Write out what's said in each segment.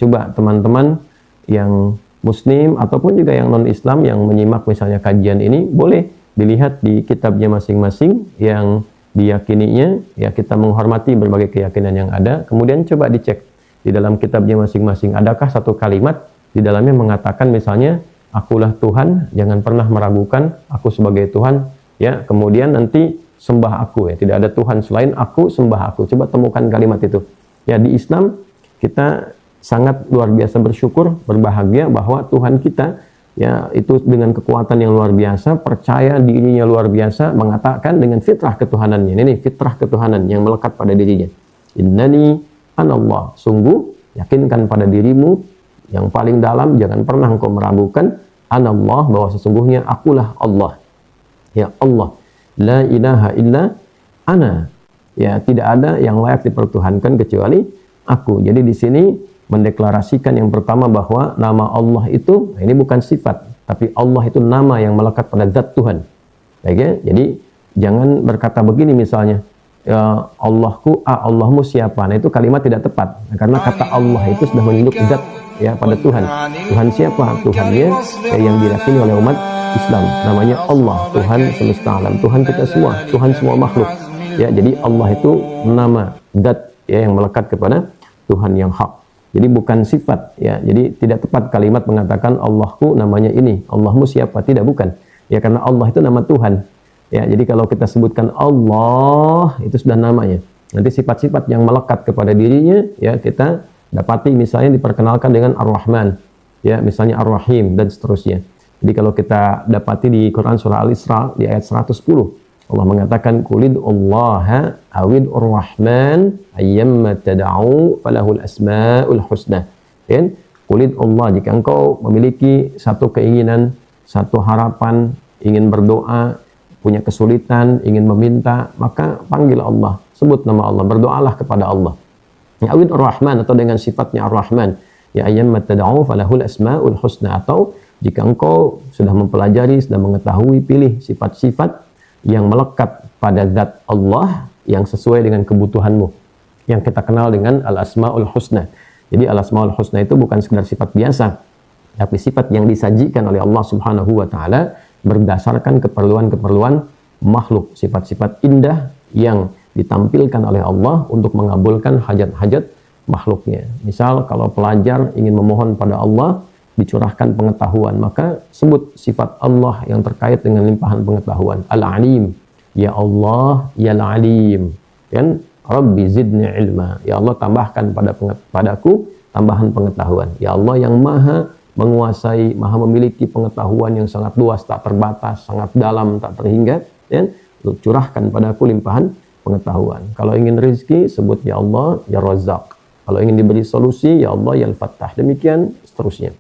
Coba teman-teman yang Muslim ataupun juga yang non-Islam yang menyimak misalnya kajian ini, boleh dilihat di kitabnya masing-masing yang diyakininya, ya kita menghormati berbagai keyakinan yang ada, kemudian coba dicek di dalam kitabnya masing-masing, adakah satu kalimat di dalamnya mengatakan misalnya, akulah Tuhan, jangan pernah meragukan aku sebagai Tuhan, ya, kemudian nanti sembah aku, ya, tidak ada Tuhan selain aku, sembah aku. Coba temukan kalimat itu. Ya, di Islam kita sangat luar biasa bersyukur, berbahagia bahwa Tuhan kita, ya, itu dengan kekuatan yang luar biasa, percaya dirinya luar biasa, mengatakan dengan fitrah ketuhanannya. Ini fitrah ketuhanan yang melekat pada dirinya. Innani anallah, sungguh yakinkan pada dirimu yang paling dalam, jangan pernah engkau meragukan anallah, bahwa sesungguhnya akulah Allah. Ya Allah, la ilaha illa ana. Ya, tidak ada yang layak dipertuhankan kecuali aku. Jadi di sini mendeklarasikan yang pertama bahwa nama Allah itu, ini bukan sifat, tapi Allah itu nama yang melekat pada zat Tuhan. Baik ya? Jadi jangan berkata begini misalnya, ya, Allahku, Allahmu siapa? Nah, itu kalimat tidak tepat. Nah, karena kata Allah itu sudah menunjuk zat, ya, pada Tuhan. Tuhan siapa? Tuhannya, ya, yang diyakini oleh umat Islam. Namanya Allah, Tuhan semesta alam, Tuhan kita semua, Tuhan semua makhluk. Ya, jadi Allah itu nama zat, ya, yang melekat kepada Tuhan yang hak. Jadi bukan sifat, ya. Jadi tidak tepat kalimat mengatakan Allahku namanya ini, Allahmu siapa? Tidak, bukan. Ya, karena Allah itu nama Tuhan. Ya, jadi kalau kita sebutkan Allah, itu sudah namanya. Nanti sifat-sifat yang melekat kepada dirinya, ya, kita dapati misalnya diperkenalkan dengan Ar-Rahman, ya, misalnya Ar-Rahim dan seterusnya. Jadi kalau kita dapati di Quran surah Al-Isra di ayat 110, Allah mengatakan qulid Allaha awid Ar-Rahman ayyamma tad'u falahul asmaul husna. Ya, qulid Allah, jika engkau memiliki satu keinginan, satu harapan, ingin berdoa, punya kesulitan, ingin meminta, maka panggil Allah, sebut nama Allah, berdoalah kepada Allah. Ya, awid Ar-Rahman, atau dengan sifatnya Ar-Rahman. Ya ayyamma tad'u falahul asmaul husna, atau jika engkau sudah mempelajari, sudah mengetahui, pilih sifat-sifat yang melekat pada zat Allah yang sesuai dengan kebutuhanmu, yang kita kenal dengan Al-Asma'ul Husna. Jadi Al-Asma'ul Husna itu bukan sekedar sifat biasa, tapi sifat yang disajikan oleh Allah Subhanahu wa Ta'ala berdasarkan keperluan-keperluan makhluk, sifat-sifat indah yang ditampilkan oleh Allah untuk mengabulkan hajat-hajat makhluknya. Misal kalau pelajar ingin memohon pada Allah dicurahkan pengetahuan, maka sebut sifat Allah yang terkait dengan limpahan pengetahuan. Al-Alim, ya Allah, ya Al-Alim. Kan? Rabbi zidni ilma, ya Allah tambahkan padaku tambahan pengetahuan. Ya Allah yang maha menguasai, maha memiliki pengetahuan yang sangat luas, tak terbatas, sangat dalam, tak terhingga. Ya? Curahkan padaku limpahan pengetahuan. Kalau ingin rezeki, sebut ya Allah, ya Razzaq. Kalau ingin diberi solusi, ya Allah, ya Al-Fattah. Demikian seterusnya.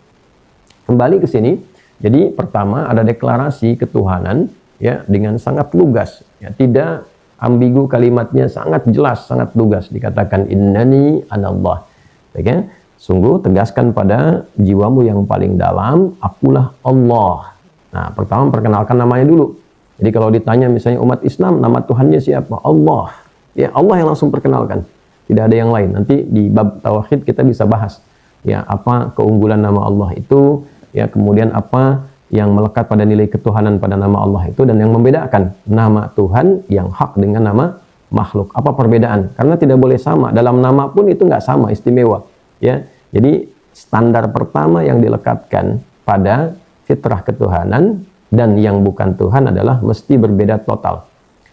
Kembali ke sini, jadi pertama ada deklarasi ketuhanan, ya, dengan sangat lugas, ya, tidak ambigu kalimatnya, sangat jelas, sangat lugas, dikatakan innani anallah. Ya, sungguh tegaskan pada jiwamu yang paling dalam, akulah Allah. Nah, pertama perkenalkan namanya dulu. Jadi kalau ditanya misalnya umat Islam, nama Tuhannya siapa? Allah. Ya, Allah yang langsung perkenalkan. Tidak ada yang lain. Nanti di bab tauhid kita bisa bahas, ya, apa keunggulan nama Allah itu, ya, kemudian apa yang melekat pada nilai ketuhanan pada nama Allah itu, dan yang membedakan nama Tuhan yang hak dengan nama makhluk. Apa perbedaan? Karena tidak boleh sama. Dalam nama pun itu nggak sama, istimewa. Ya, jadi standar pertama yang dilekatkan pada fitrah ketuhanan dan yang bukan Tuhan adalah mesti berbeda total.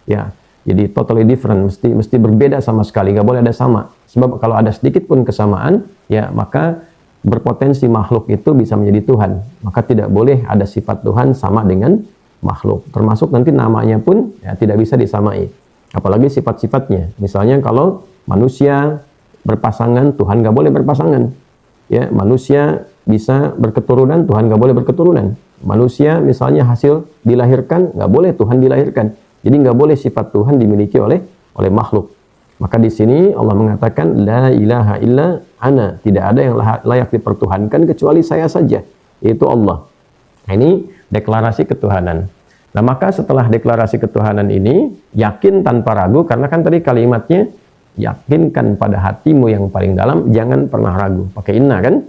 Ya, jadi totally different, mesti berbeda sama sekali. Nggak boleh ada sama. Sebab kalau ada sedikit pun kesamaan, ya, maka berpotensi makhluk itu bisa menjadi Tuhan. Maka tidak boleh ada sifat Tuhan sama dengan makhluk. Termasuk nanti namanya pun, ya, tidak bisa disamai. Apalagi sifat-sifatnya. Misalnya kalau manusia berpasangan, Tuhan nggak boleh berpasangan. Ya, manusia bisa berketurunan, Tuhan nggak boleh berketurunan. Manusia misalnya hasil dilahirkan, nggak boleh Tuhan dilahirkan. Jadi nggak boleh sifat Tuhan dimiliki oleh makhluk. Maka di sini Allah mengatakan la ilaha illa ana, tidak ada yang layak dipertuhankan kecuali saya saja, yaitu Allah. Nah, ini deklarasi ketuhanan. Nah, maka setelah deklarasi ketuhanan ini yakin tanpa ragu, karena kan tadi kalimatnya yakinkan pada hatimu yang paling dalam, jangan pernah ragu. Pakai inna kan?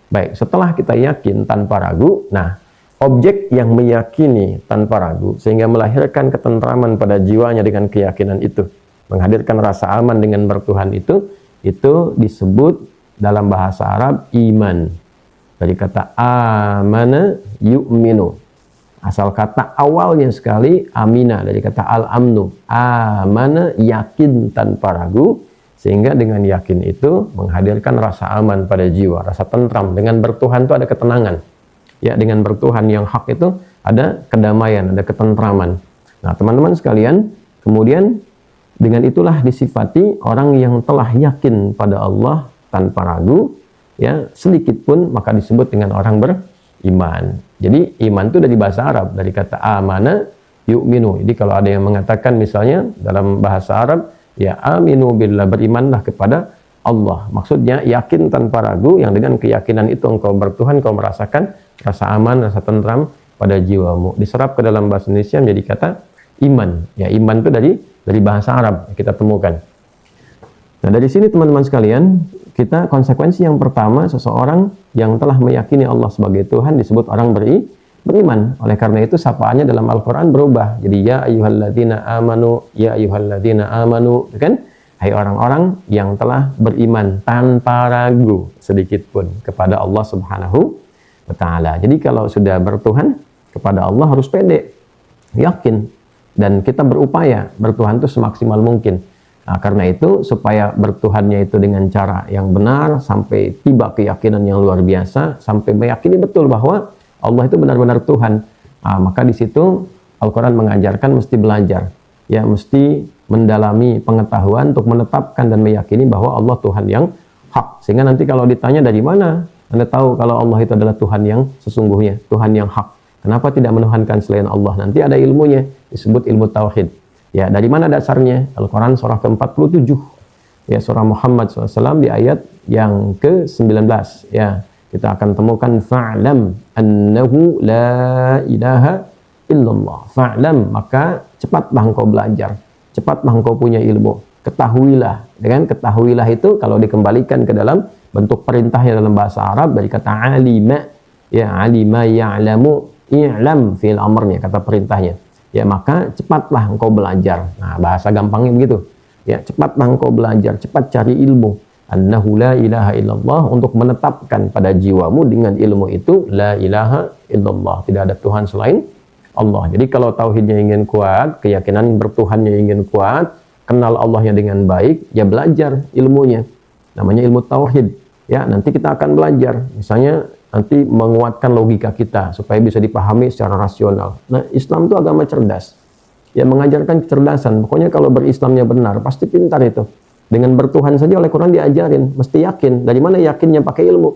Baik, setelah kita yakin tanpa ragu, nah objek yang meyakini tanpa ragu sehingga melahirkan ketentraman pada jiwanya dengan keyakinan itu, menghadirkan rasa aman dengan bertuhan itu disebut dalam bahasa Arab iman. Dari kata amana yu'minu. Asal kata awalnya sekali amina, dari kata al-amnu. Amana, yakin tanpa ragu, sehingga dengan yakin itu menghadirkan rasa aman pada jiwa, rasa tentram. Dengan bertuhan itu ada ketenangan. Ya, dengan bertuhan yang hak itu ada kedamaian, ada ketentraman. Nah, teman-teman sekalian, kemudian dengan itulah disifati orang yang telah yakin pada Allah tanpa ragu, ya, sedikit pun, maka disebut dengan orang beriman. Jadi iman itu dari bahasa Arab, dari kata amana yu'minu. Jadi kalau ada yang mengatakan misalnya dalam bahasa Arab, ya aminu billah, berimanlah kepada Allah. Maksudnya yakin tanpa ragu, yang dengan keyakinan itu engkau bertuhan, engkau merasakan rasa aman, rasa tentram pada jiwamu. Diserap ke dalam bahasa Indonesia menjadi kata iman. Ya, iman itu dari bahasa Arab kita temukan. Nah, dari sini teman-teman sekalian, kita konsekuensi yang pertama, seseorang yang telah meyakini Allah sebagai Tuhan disebut orang beriman. Oleh karena itu sapaannya dalam Al-Qur'an berubah. Jadi ya ayyuhalladzina amanu, ya ayyuhalladzina amanu, kan? Hai orang-orang yang telah beriman tanpa ragu sedikit pun kepada Allah Subhanahu wa taala. Jadi kalau sudah bertuhan kepada Allah harus pede, yakin, dan kita berupaya bertuhan itu semaksimal mungkin. Nah, karena itu supaya bertuhannya itu dengan cara yang benar sampai tiba keyakinan yang luar biasa, sampai meyakini betul bahwa Allah itu benar-benar Tuhan. Nah, maka di situ Al-Quran mengajarkan mesti belajar, ya, mesti mendalami pengetahuan untuk menetapkan dan meyakini bahwa Allah Tuhan yang hak. Sehingga nanti kalau ditanya dari mana Anda tahu kalau Allah itu adalah Tuhan yang sesungguhnya, Tuhan yang hak, kenapa tidak menuhankan selain Allah? Nanti ada ilmunya, disebut ilmu tauhid. Ya, dari mana dasarnya? Al-Quran surah ke-47. Ya, surah Muhammad SAW di ayat yang ke-19. Ya, kita akan temukan fa'lam annahu la ilaha illallah. Fa'lam, maka cepatlah engkau belajar. Cepatlah engkau punya ilmu. Ketahuilah. Dengan ketahuilah itu kalau dikembalikan ke dalam bentuk perintahnya dalam bahasa Arab dari kata alima. Ya, alima ya'lamu i'lam fi'il amrnya, kata perintahnya. Ya, maka cepatlah engkau belajar. Nah, bahasa gampangnya begitu. Ya, cepatlah engkau belajar, cepat cari ilmu. Annahu la ilaha illallah, untuk menetapkan pada jiwamu dengan ilmu itu la ilaha illallah, tidak ada Tuhan selain Allah. Jadi kalau tauhidnya ingin kuat, keyakinan bertuhannya ingin kuat, kenal Allahnya dengan baik, ya belajar ilmunya. Namanya ilmu tauhid. Ya, nanti kita akan belajar. Misalnya nanti menguatkan logika kita supaya bisa dipahami secara rasional. Nah, Islam itu agama cerdas. Ya, mengajarkan kecerdasan. Pokoknya kalau berislamnya benar, pasti pintar itu. Dengan bertuhan saja oleh Quran diajarin, mesti yakin. Dari mana yakinnya? Pakai ilmu.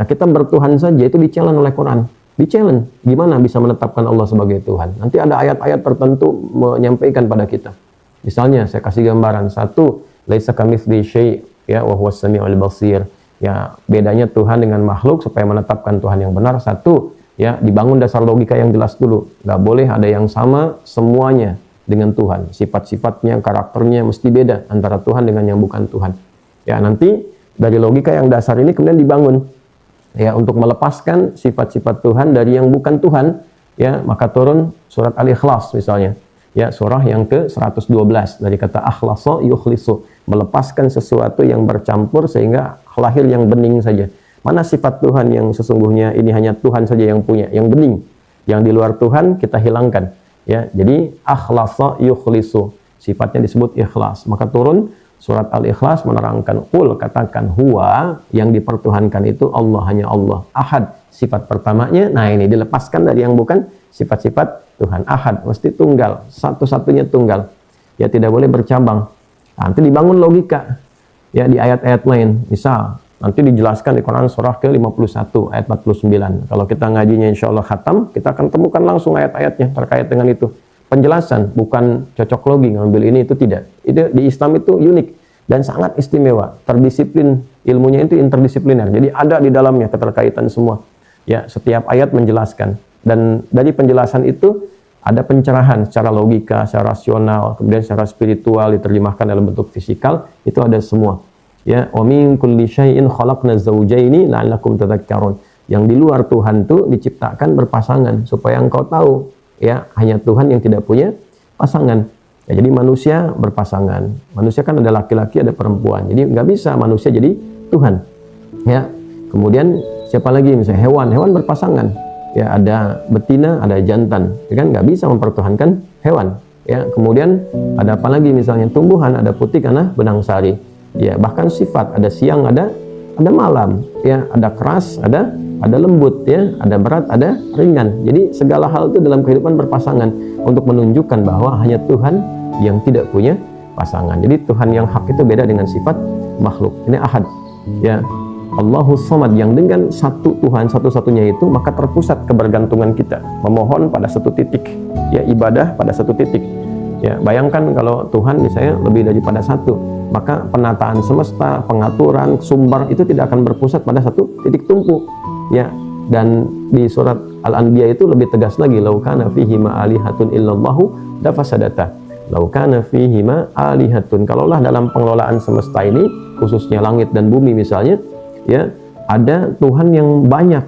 Nah, kita bertuhan saja itu di-challenge oleh Quran. Di-challenge. Gimana bisa menetapkan Allah sebagai Tuhan? Nanti ada ayat-ayat tertentu menyampaikan pada kita. Misalnya, saya kasih gambaran. Satu, laisa kamitslihi syai', ya, wa huwas samiul basir. Ya, bedanya Tuhan dengan makhluk supaya menetapkan Tuhan yang benar. Satu, ya, dibangun dasar logika yang jelas dulu. Nggak boleh ada yang sama semuanya dengan Tuhan. Sifat-sifatnya, karakternya mesti beda antara Tuhan dengan yang bukan Tuhan. Ya, nanti dari logika yang dasar ini kemudian dibangun, ya, untuk melepaskan sifat-sifat Tuhan dari yang bukan Tuhan. Ya, maka turun surat Al-Ikhlas misalnya. Ya, surah yang ke-112 dari kata akhlasa yukhlisu, melepaskan sesuatu yang bercampur sehingga lahir yang bening saja. Mana sifat Tuhan yang sesungguhnya ini hanya Tuhan saja yang punya, yang bening. Yang di luar Tuhan kita hilangkan. Ya, jadi akhlasa yukhlisu, sifatnya disebut ikhlas. Maka turun surat Al-Ikhlas menerangkan, qul, katakan, huwa, yang dipertuhankan itu Allah, hanya Allah. Ahad, sifat pertamanya. Nah, ini dilepaskan dari yang bukan sifat-sifat Tuhan. Ahad, mesti tunggal, satu-satunya tunggal. Ya, tidak boleh bercabang. Nanti dibangun logika, ya, di ayat-ayat lain. Misal, nanti dijelaskan di Quran surah ke-51 ayat 49. Kalau kita ngajinya insya Allah khatam, kita akan temukan langsung ayat-ayatnya terkait dengan itu. Penjelasan, bukan cocok logi, ngambil ini itu tidak. Itu di Islam itu unik dan sangat istimewa. Terdisiplin, ilmunya itu interdisipliner. Jadi ada di dalamnya keterkaitan semua. Ya, setiap ayat menjelaskan. Dan dari penjelasan itu ada pencerahan secara logika, secara rasional, kemudian secara spiritual diterjemahkan dalam bentuk fisikal, itu ada semua. Ya, wa min kulli syai'in khalaqna zawjaini la'allakum tadhakkarun. Yang di luar Tuhan itu diciptakan berpasangan supaya engkau tahu, ya, hanya Tuhan yang tidak punya pasangan. Ya, jadi manusia berpasangan. Manusia kan ada laki-laki, ada perempuan. Jadi nggak bisa manusia jadi Tuhan. Ya. Kemudian siapa lagi? Misalnya hewan berpasangan. Ya, ada betina, ada jantan. Ya kan nggak bisa mempertuhankan hewan. Ya. Kemudian ada apa lagi? Misalnya tumbuhan, ada putih karena benang sari. Ya, bahkan sifat, ada siang, ada malam. Ya, ada keras, ada lembut, ya, ada berat, ada ringan. Jadi segala hal itu dalam kehidupan berpasangan untuk menunjukkan bahwa hanya Tuhan yang tidak punya pasangan. Jadi Tuhan yang hak itu beda dengan sifat makhluk. Ini ahad. Ya, Allahus Samad, yang dengan satu Tuhan, satu-satunya itu, maka terpusat kebergantungan kita, memohon pada satu titik, ya, ibadah pada satu titik. Ya, bayangkan kalau Tuhan misalnya lebih daripada satu, maka penataan semesta, pengaturan, sumber itu tidak akan berpusat pada satu titik tumpu. Ya, dan di surat Al-Anbiya itu lebih tegas lagi, lau kana fihi ma alihatun illallahu lafasadata. Lau kana fihi ma alihatun, kalaulah dalam pengelolaan semesta ini, khususnya langit dan bumi misalnya, ya, ada Tuhan yang banyak,